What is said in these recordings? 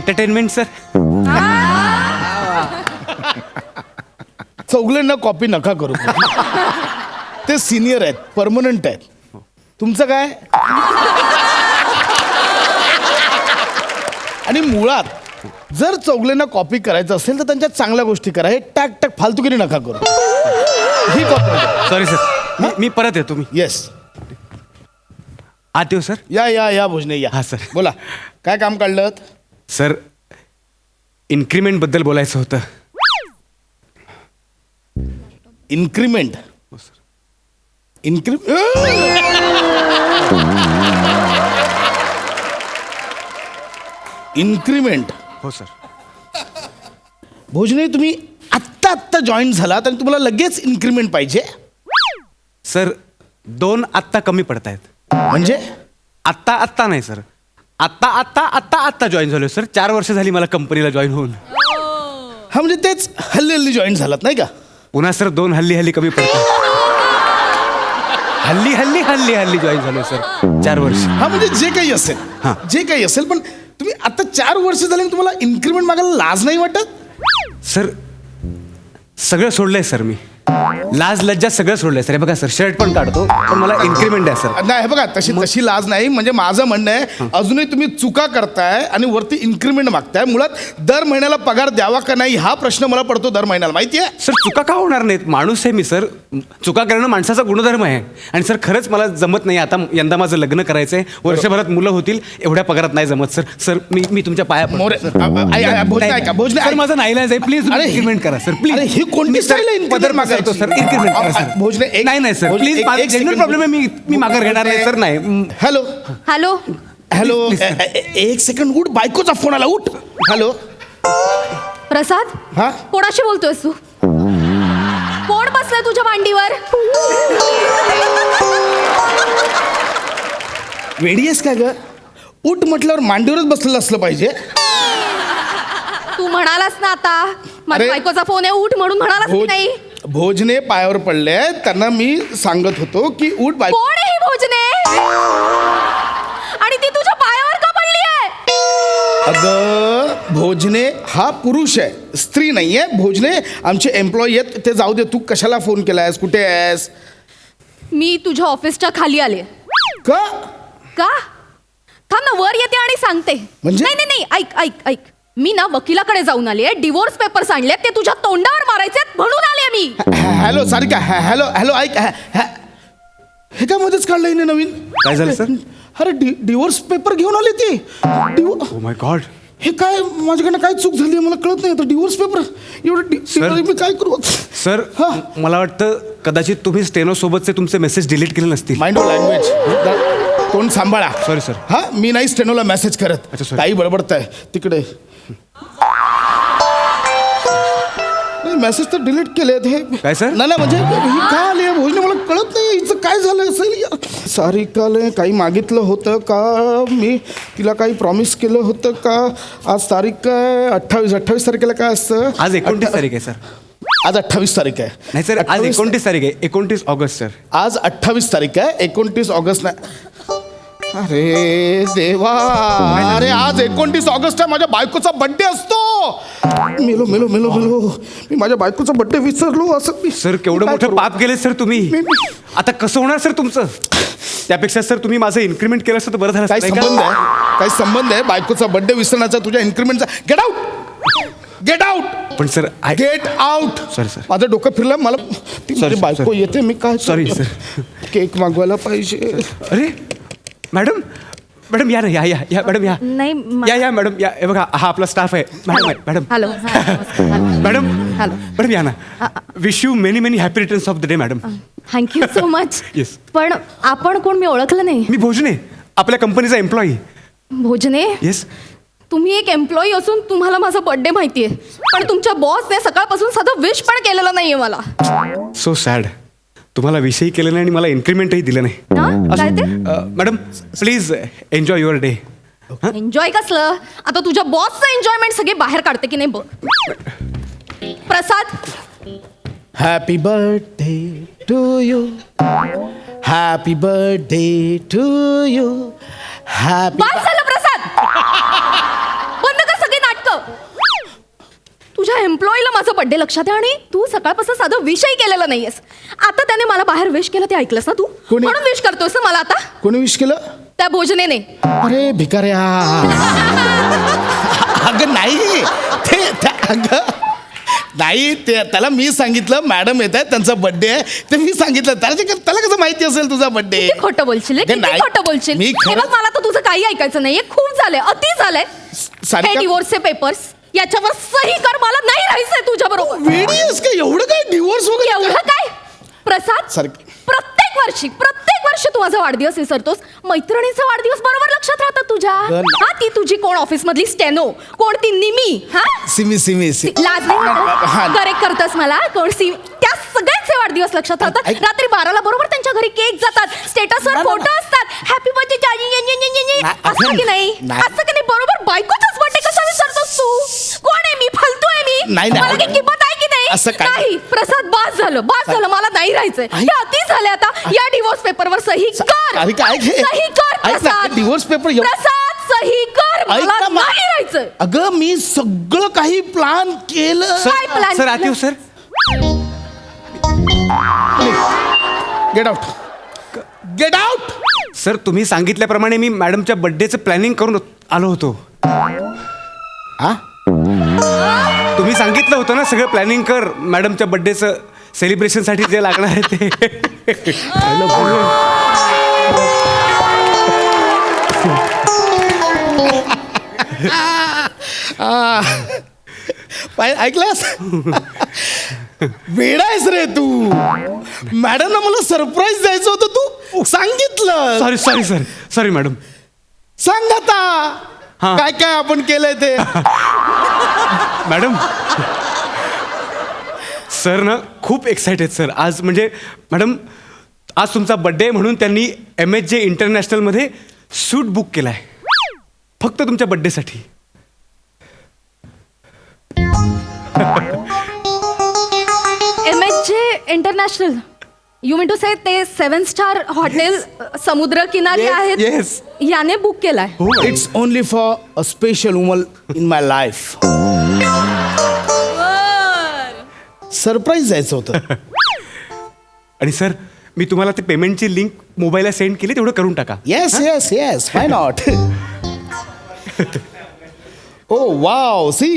Entertainment sir. चौगल्यांना copy नका करू. ते सिनियर आहेत, परमनंट आहेत. तुमचं काय? आणि मुळात जर चौगल्यांना कॉपी करायचं असेल तर त्यांच्या चांगल्या गोष्टी करा. हे टाक टाक फालतुगिरी नका करू. ही कॉपी. सॉरी सर, मी परत येतो. मी येस, आत येऊ सर. या भोजने या. हा सर. बोला, काय काम काढलं? सर, इन्क्रीमेंट बद्दल बोलायचं होतं. इन्क्रीमेंट? हो सर. इन्क्रीमेंट? हो सर. भोजने, तुम्ही आत्ता जॉईन झालात आणि तुम्हाला लगेच इन्क्रीमेंट पाहिजे? सर, 2 आत्ता कमी पडत आहेत. म्हणजे? आत्ता नाही सर, आत्ता जॉईन झालो सर. 4 वर्ष झाली मला कंपनीला जॉईन होऊन. हा, म्हणजे तेच हल्ली जॉईन झालात नाही का? पुन्हा सर 2 हल्ली कमी पडतात. हल्ली जॉईन झालो सर. 4 वर्ष. हा, म्हणजे जे काही असेल, हा. जे काही असेल, पण तुम्ही आता 4 वर्ष झाले आणि तुम्हाला इन्क्रीमेंट मागायला लाज नाही वाटत? सर, सगळं सोडलंय सर मी. लाज लज्जा सगळं सोडलंय सर. हे बघा सर, शर्ट पण काढतो, पण मला इन्क्रीमेंट आहे सर. नाही, हे बघा, तशी लाज नाही. म्हणजे माझं म्हणणं आहे, अजूनही तुम्ही चुका करताय आणि वरती इन्क्रीमेंट मागताय. मुळात दर महिन्याला पगार द्यावा का नाही हा प्रश्न मला पडतो दर महिन्याला, माहिती आहे? सर, चुका का होणार नाहीत? माणूस आहे मी सर. चुका करणं माणसाचा गुणधर्म आहे. आणि सर, खरंच मला जमत नाही. आता यंदा माझं लग्न करायचंय, वर्षभरात मुलं होतील, एवढ्या पगारात नाही जमत सर. सर, मी तुमच्या पाया पडतो. भोजने ऐका, भोजने सर, माझं नाईलाज आहे. प्लीज इन्क्रीमेंट करा सर, प्लीज. अरे, ही कोणती स्टाईल आहे पदर मागतो सर, इन्क्रीमेंट करा सर. भोजने, नाही सर, प्लीज. माझा जेन्युइन प्रॉब्लेम आहे. मी माघार घेणार नाही सर. नाही. हॅलो हॅलो हॅलो, एक सेकंड, उठ. बायकोचा फोन आला, उठ. हॅलो, प्रसाद, हा? कोणाशी बोलतोयस तू? कोण बसलाय तुझ्या मांडीवर? वेडी आहेस का ग? उठ म्हटल्यावर मांडीवरच बसलेलं असलं पाहिजे. तू म्हणालास ना आता, माझ्या अरे, बायकोचा फोन आहे, उठ म्हणून म्हणालास की नाही? भोजने पायावर पडले, त्यांना मी सांगत होतो की उठ. बायको कोण आहे ही भोजने? आणि ती तुझ्या पायावर का पडली आहे? अगं, भोजने हा पुरुष आहे, स्त्री नाहीये. भोजने आमचे एम्प्लॉई आहेत. ते जाऊ दे, तू कशाला फोन केलायस? कुठे आहेस? मी तुझ्या ऑफिसच्या खाली आले. का? का? थांब ना, वर येते आणि सांगते. म्हणजे? नाही, ऐक. मी ना वकिलाकडे जाऊन आले. डिवोर्स पेपर्स आणले, ते तुझ्या तोंडावर मारायचे म्हणून आले मी. हॅलो सारिका, हॅलो ऐक. हे काय मध्येच काढलं हिने नवीन? काय झालं सर? अरे, डिवोर्स पेपर घेऊन आली ती. Oh my God. हे काय, माझ्याकडनं काय चूक झाली मला कळत नाही. आता डिवोर्स पेपर एवढं मी काय करू सर, हा. मला वाटतं कदाचित तुम्ही स्टेनो सोबतचे तुमचे मेसेज डिलीट केले नसतील. माइंड ऑफ लँग्वेज, तोंड सांभाळा. Sorry sir. हा, मी नाही स्टेनोला मेसेज करत. अच्छा, sorry. काही बडबडताय तिकडे. मेसेज तर डिलीट केलेत हे. काय सर? नाही म्हणजे ही का आली आहे भोजने, मला कळत नाही हिचं काय झालं असेल. सारिकाला काही मागितलं होतं का मी? तिला काही प्रॉमिस केलं होतं का? आज तारीख काय? 28 तारखेला काय असतं? आज 29 तारीख आहे सर. आज 28 तारीख आहे. नाही सर, आज 29 तारीख आहे. 29 ऑगस्ट सर. आज 28 तारीख आहे. 29 ऑगस्ट नाही. अरे देवा, अरे आज 29 ऑगस्ट आहे. माझ्या बायकोचा बर्थडे असतो. मेलो. मी माझ्या बायकोचा बर्थडे विसरलो. असं सर, केवढं मोठं पाप केले सर तुम्ही. आता कसं होणार सर तुमचं? त्यापेक्षा सर तुम्ही माझं इन्क्रीमेंट केलं असतं तर बरं झालं. काय संबंध आहे? काय संबंध आहे बायकोचा बर्थडे विसरण्याचा तुझ्या इन्क्रीमेंटचा? Get out. पण sir, get out. Sorry sir. माझं डोकं फिरलं. मला ती माझी Sorry, बायको sorry. येते. मी काय Sorry, करू? sir. केक मागवायला पाहिजे. अरे मॅडम या ना, या मॅडम, या. नाही, या मॅडम, या. हे बघा, हा आपला स्टाफ आहे. Madam hello. Madam, hello. Madam या ना. Wish you many happy returns of the day madam. Thank you so much. Yes. पण आपण कोण? मी ओळखलं नाही. मी भोजने, आपल्या कंपनीचा एम्प्लॉई. भोजने, येस. तुम्ही एक एम्प्लॉई असून तुम्हाला माझा बर्थडे माहितीये, पण तुमच्या बॉसने सकाळपासून साधं विश पण केलेलं नाहीये मला. So sad. तुम्हाला विषयही केलं नाही आणि मला इन्क्रीमेंटही दिलं नाही. हा? काय ते? Madam, please enjoy your day. Enjoy कसलं? आता तुझ्या बॉसचं एन्जॉयमेंट सगळे बाहेर काढते की नाही बघ. Prasad, happy birthday to you. Happy birthday to you. Happy. बस झालं प्रसाद. बंद कर सगळी तुझ्या एम्प्लॉईला माझा बर्थडे लक्षात आहे आणि तू सकाळपासून साधं विषय केलेला नाहीयेस. आता त्याने मला बाहेर विश केलं ते ऐकलंस ना तू? कोणी? म्हणून विश करतोस ना मला आता कोणी विश केलं? त्या भोजनेने. अरे भिकाऱ्या. अगं नाही अगं नाही, त्याला मी सांगितलं मॅडम येत आहेत त्यांचा बर्थडे आहे, ते मी सांगितलं त्याला कसं माहिती असेल तुझा बर्थडे? किती खोटं बोलशील, अगं किती नाही. खोटं बोलशील. मी हे बघ, मला तर तुझं काही ऐकायचं नाहीये. खूप झालंय, अति झालंय. सारिका- हे डिवोर्सचे पेपर्स याच्यावर सही कर. मला नाही राहायचंय तुझ्या बरोबर. वेडी आहेस का? एवढं काय डिवोर्स वगैरे? एवढं काय प्रसाद? सारिका- प्रत्येक वर्षी तू माझा वाढदिवस विसरतोस. मैत्रिणीचा वाढदिवस बरोबर लक्षात राहतात तुझ्या. अगं ना- हा, ती तुझी कोण ऑफिस मधली स्टेनो, कोण ती निमी, हा सिमी लाज नाही हा. करेक्ट करतस मला. कोण सी, त्या सगळ्यांचे वाढदिवस लक्षात राहतात. ऐक- रात्री 12ला बरोबर त्यांच्या घरी केक जातात, स्टेटसवर ना- फोटो असतात, हॅपी बर्थडे असं की नाही? नाही. असं की नाही? बरोबर बायकोचाच बर्थडे कसा विसरतोस तू? कोण आहे मी? फालतू आहे मी? नाही. मला काही किंमत आहे की नाही? असं काय- नाही प्रसाद, बास झालं. मला नाही राहायचंय. हे अति झाले. आता या डिवोर्स पेपरवर सही कर. अरे काय घे? सही कर ऐक ना, प्रसाद. डिवोर्स पेपर प्रसाद सही कर. ऐक मला ना, नाही राहायचंय. अगं मी सगळं काही प्लान केलं. काय plan सर केलं? आतिव सर, गेट आउट. सर तुम्ही सांगितल्याप्रमाणे मी मॅडमच्या बर्थडेचं प्लॅनिंग करून आलो होतो. हा तुम्ही सांगितलं होतं ना सगळं प्लॅनिंग कर मॅडमच्या बर्थडेचं सेलिब्रेशनसाठी जे लागणार आहे ते. ऐकलास? वेडा आहेस रे तू. मॅडमला मला सरप्राईज द्यायचं होतं, तू सांगितलं. Sorry madam. सांग आता हा. काय काय आपण केलंय ते. मॅडम सर ना खूप एक्सायटेड सर. आज म्हणजे मॅडम आज तुमचा बर्थडे म्हणून त्यांनी MSJ इंटरनॅशनलमध्ये सूट बुक केला आहे फक्त तुमच्या बर्थडेसाठी. MSJ international, you mean to say ते 7 स्टार हॉटेल समुद्र किनारी Yes, आहेत, yes. याने बुक केलाय. It's only for a special woman in my life. Surprise द्यायचं होतं. आणि सर मी तुम्हाला ते पेमेंटची लिंक मोबाईलला सेंड केली, तेवढं करून टाका. Yes why not. Oh wow, see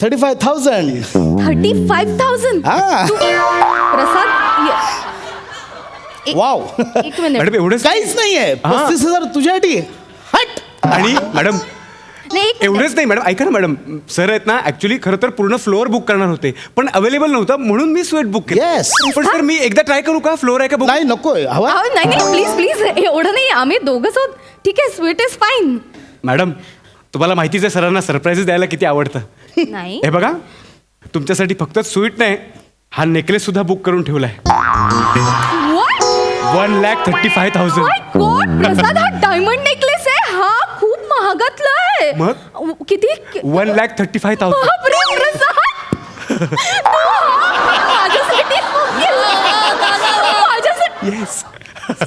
35,000. 35,000. हा. प्रसाद वाव. एक मिनिट. मॅडम एवढंच काहीच नाहीये. हा. 35,000 तुझ्यासाठी. हट. आणि मॅडम नाही, एक मिनिट. एवढंच नाही मॅडम, ऐका ना मॅडम, सर आहेत ना ॲक्च्युली खरं तर पूर्ण फ्लोअर बुक करणार होते पण अवेलेबल नव्हतं म्हणून मी स्वीट बुक केलं. Yes. पण सर मी एकदा ट्राय करू का? फ्लोअर आहे का बुक? नाही नकोय हवा. अहो, नाही प्लीज एवढं नाही. आम्ही दोघंच आहोत. ठीक आहे, स्वीट इज फाईन. मॅडम तुम्हाला माहितीच आहे सरांना सरप्राईजेस द्यायला किती आवडतं. नाही. हे बघा तुमच्यासाठी फक्त स्वीट नाही, हा नेकलेस सुद्धा बुक करून ठेवलाय. What? 1,35,000. My God, प्रसाद हा डायमंड नेकलेस आहे. हा खूप महागातला आहे. मग? किती? 1,35,000. बापरे, प्रसाद. तू हा माझ्यासाठी yes.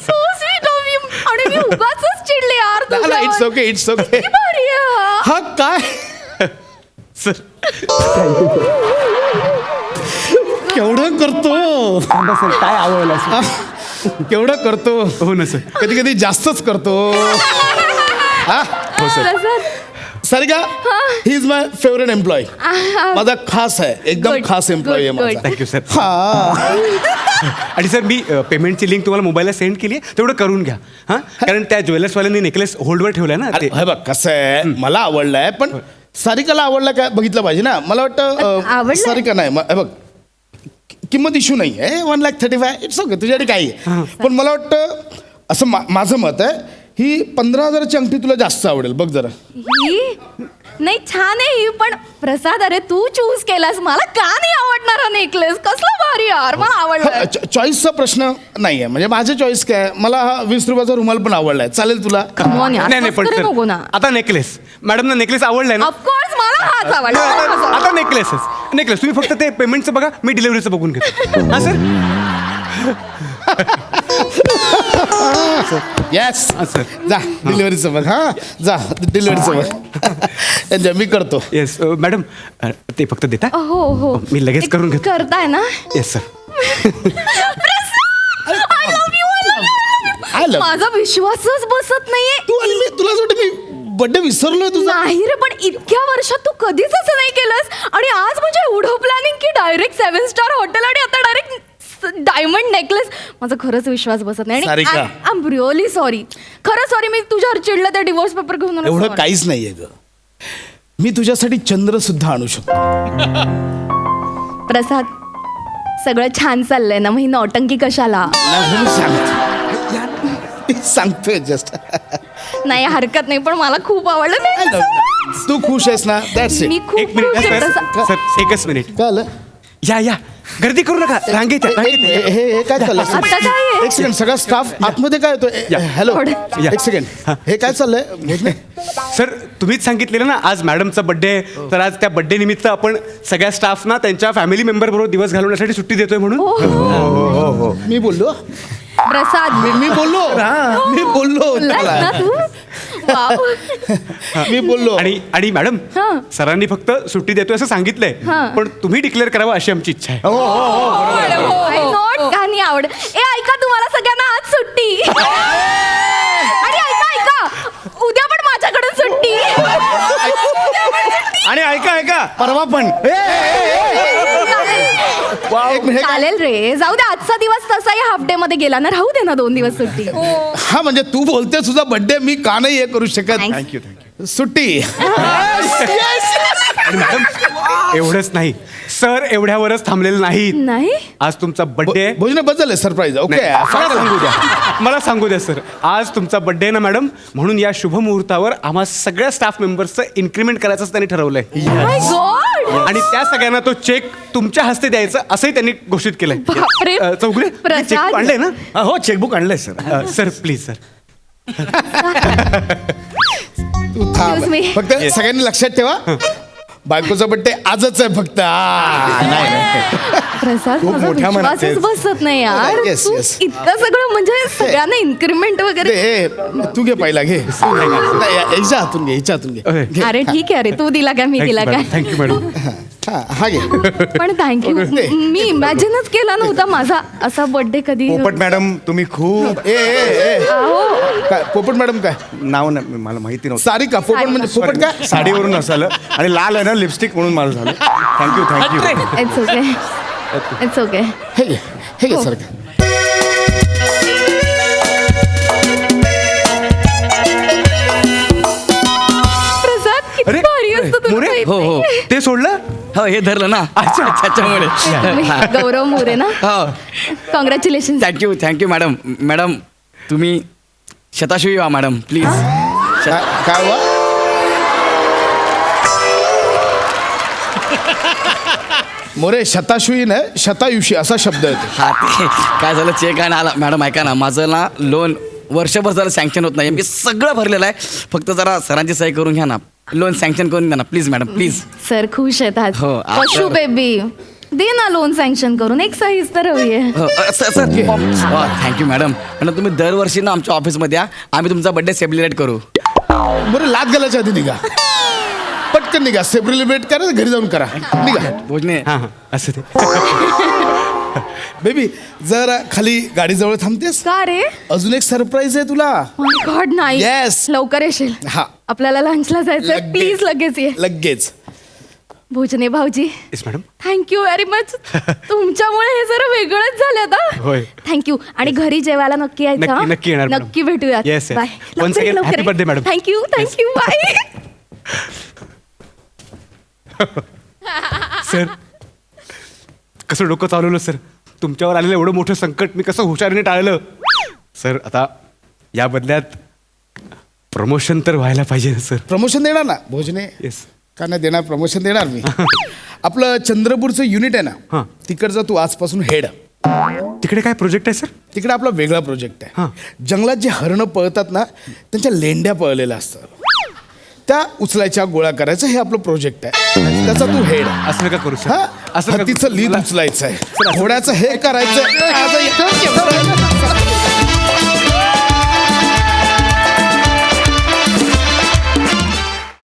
so sweet of you. आणि मी उगाचच चिडले यार तुझ्यावर. इट्स ओके किती भारी आहे हा. हा काय सर केवढं करतो. काय आवडलं? केवढं करतो. हो ना सर. कधी कधी जास्तच करतो. हा हो sir. Prasad, Sarika, he is my favourite employ. माझा खास आहे, एकदम Good, खास एम्प्लॉय आहे good, माझा. good. Thank you sir. हा. आणि सर मी पेमेंटची लिंक तुम्हाला मोबाईलला सेंड केली आहे, तेवढं करून घ्या हां. कारण त्या ज्वेलर्सवाल्यांनी नेकलेस होल्डवर ठेवलाय ना अरे ते. हे बघ कसं आहे, मला आवडलाय पण सारिकाला आवडला काय बघितलं पाहिजे ना. मला वाटतं आवडलाय? सारिका नाही हे बघ किंमत इश्यू नाही आहे. 1,35,000 इट्स ओके तुझ्यासाठी काही आहे. पण मला वाटतं असं माझं मत आहे, ही 15,000ची अंगठी तुला जास्त आवडेल बघ जरा. ही नाही, छान आहे ही. पण प्रसाद, अरे तू चूज केलास, मला का नाही आवडणार हा नेकलेस? कसला भारी यार, मला आवडला. चॉईसचा प्रश्न नाही आहे. म्हणजे माझं चॉईस काय, मला हा 20 रुपयाचा रुमाल पण आवडलाय. चालेल तुला? नाही पण नको सर ना. आता नेकलेस, मॅडमना नेकलेस आवडलाय ना. ऑफकोर्स मला हाच आवडला. आता नेकलेस तुम्ही फक्त ते पेमेंटचं बघा, मी डिलिव्हरीचं बघून घेतो. हां सर. Yes sir. जा डिलिव्हरीचं बघ हा जा डिलिव्हरीचं बघ एन्जॉय मी करतो. येस मॅडम ते फक्त देता हो हो मी लगेच ते करून घेतो. करताय ना. Yes sir. I love you, I love you. I love you. माझा विश्वासच बसत नाहीये. तू आणि मी तुला वाटतं मी बर्थडे विसरलोय तुझा. नाही रे पण इतक्या वर्षात तू कधीच असं नाही केलंस आणि आज म्हणजे एवढं प्लॅनिंग की डायरेक्ट 7 स्टार हॉटेल आणि आता डायरेक्ट डायमंड नेकलेस. माझा खरंच विश्वास बसत नाही. Sarika. I am really sorry. खरं सॉरी. मी तुझ्यावर चिडलं त्या डिवोर्स पेपर घेऊन आलो. एवढं Sorry. काहीच नाहीये ग. मी तुझ्यासाठी चंद्र सुद्धा आणू शकतो. प्रसाद सगळं छान चाललंय ना, मग ही नौटंकी कशाला. नाही, मी सांगतो. मी सांगतोय जस्ट. नाही हरकत नाही पण मला खूप आवडलं. तू खुश आहेस ना दॅट्स मी इट. खूप एक मिनिट खुश आहे सर प्रसाद. सर एकच मिनिट काय आलं या गर्दी करू नका रांगेत या, रांगेत या. हे काय चाललंय आता काय आहे? एक सेकंड सगळा स्टाफ आतमध्ये काय होतो. हॅलो थोडं. या. एक सेकंड हे काय चाललंय भोजने? सर तुम्हीच सांगितलेलं ना आज मॅडमचा बर्थडे तर आज त्या बर्थडे निमित्त आपण सगळ्या स्टाफना त्यांच्या फॅमिली मेंबर बरोबर दिवस घालवण्यासाठी सुट्टी देतोय म्हणून. हो. मी बोललो प्रसाद मी बोललो मी बोललो बोललास ना त्याला. तू. वाव. मी बोललो आणि मॅडम हां. सरांनी फक्त सुट्टी देतोय असं सांगितलंय हां. पण तुम्ही डिक्लेअर करावं अशी आमची इच्छा आहे. I know, गाणी आवड. ए ऐका तुम्हाला सगळ्यांना आज सुट्टी. आणि ऐका उद्या पण माझ्याकडून सुट्टी. आणि ऐका परवा पण एक मिनिट चालेल रे जाऊ दे. आजचा दिवस तसाही हाफ डे मध्ये गेला ना. राहू दे ना 2 दिवस सुट्टी. हा म्हणजे तू बोलते तुझा बर्थडे मी का नाही हे करू शकत. Thanks. थँक्यू सुट्टी. आणि मॅडम एवढंच नाही सर एवढ्यावरच थांबलेलं नाहीत. नाही आज तुमचा बर्थडे भोजने बदल आहे सरप्राईज. ओके मला सांगू द्या मला सांगू द्या सर आज तुमचा बर्थडे ना मॅडम म्हणून या शुभ मुहूर्तावर आम्हा सगळ्या स्टाफ मेंबर्सचं इन्क्रीमेंट करायचं त्यांनी ठरवलंय माय गॉड. आणि त्या सगळ्यांना तो चेक तुमच्या हस्ते द्यायचा असंही त्यांनी घोषित केलंय. बापरे. चौगुले प्रसाद. चेक आणलंय ना हो चेकबुक आणलंय सर. Sir please sir. तू थांब Excuse me. फक्त सगळ्यांनी लक्षात ठेवा बायकोचा बर्थडे आजच आहे फक्त. प्रसाद खूप माझा मोठ्या मनात विश्वासच आहे. बसत नाही यार. Yes, तू yes. इतकं सगळं म्हणजे सगळ्यांना इन्क्रीमेंट वगैरे. हे तू घे पहिला घे. नाही, याच्या हातून घे हिच्या हातून घे. Okay. घे. अरे ठीक आहे अरे तू दिला काय मी दिला काय. Thank you madam. हा घे. पण थँक्यू. Okay. मी इमॅजिनच केला नव्हता माझा असा बर्थडे कधी. पोपट मॅडम तुम्ही खूप ए काय पोपट मॅडम काय नाव नाही मला माहिती नव्हतं. सारिका पोपट म्हणजे पोपट काय. साडीवरून असाल आणि लाल आहे ना लिपस्टिक म्हणून मला झालं. Thank you it's okay it's okay. हे घे सारिका. प्रसाद किती अरे, भारी असतं तुला मोरे? माहित हो, हो. नाही. ते सोडलं हो हे धरलं ना अच्छा. त्याच्यामुळे तुम्ही गौरव मोरे ना. हो कॉंग्रॅच्युलेशन. थँक्यू मॅडम तुम्ही शताशुई व्हा मॅडम प्लीज. काय हुआ मोरे शताशुई नाही शतायुषी असा शब्द येतो. हा ते काय झालं चेक आणि आला मॅडम ऐका ना माझं ना लोन वर्षभर जरा सँक्शन होत नाही मी सगळं भरलेलं आहे फक्त जरा सरांची सही करून घ्या ना लोन सँक्शन करून द्या ना प्लीज मॅडम प्लीज. सर खुश आहेत आज. हो, आज पशु तर- बेबी दे ना लोन सँक्शन करून एक सहीच तर हवी आहे. हो सर थँक्यू मॅडम तुम्ही दरवर्षी ना आमच्या ऑफिसमध्ये या आम्ही तुमचा बर्थडे सेलिब्रेट करू. मोरे लात घालायच्या आधी निघा पटकन निघा. सेलिब्रेट करा घरी जाऊन करा निघा. भोजने हां हां असं ते. बेबी जर खाली गाडीजवळ थांबतेस का रे. अजून एक सरप्राईज आहे तुला. माय गॉड नाही. Yes. लवकर येशील. हा आपल्याला लंचला जायचंय लगेच. प्लीज लगेच ये. लगेच. भोजने भाऊजी yes madam. Thank you very much. तुमच्यामुळे हे जरा वेगळंच झालं आता. होय. थँक्यू आणि घरी जेवायला नक्की यायचं हा? नक्की येणार, मॅडम. नक्की भेटूयात. Yes, yes. Bye. Once again, happy birthday, madam. Thank you bye. Sir कसं डोकं चालवलं सर तुमच्यावर आलेलं एवढं मोठं संकट मी कसं हुशारीने टाळलं. सर आता या बदल्यात प्रमोशन तर व्हायला पाहिजे ना सर. प्रमोशन देणार ना भोजने. येस. का नाही देणार प्रमोशन देणार मी. आपलं चंद्रपूरचं युनिट आहे हां. ना तिकडचा तू आजपासून हेड. तिकडे काय प्रोजेक्ट आहे सर. तिकडे आपला वेगळा प्रोजेक्ट हां. आहे. जंगलात जे हरणं पळतात ना त्यांच्या लेंड्या पळलेल्या असतात त्या उचलायच्या गोळा करायचं हे आपलं प्रोजेक्ट आहे. त्याचा तू हेड. असं नका करू सर. हा असं नका हत्तीचं करू. लीद मला- उचलायचं आहे घोड्याचं हे करायचं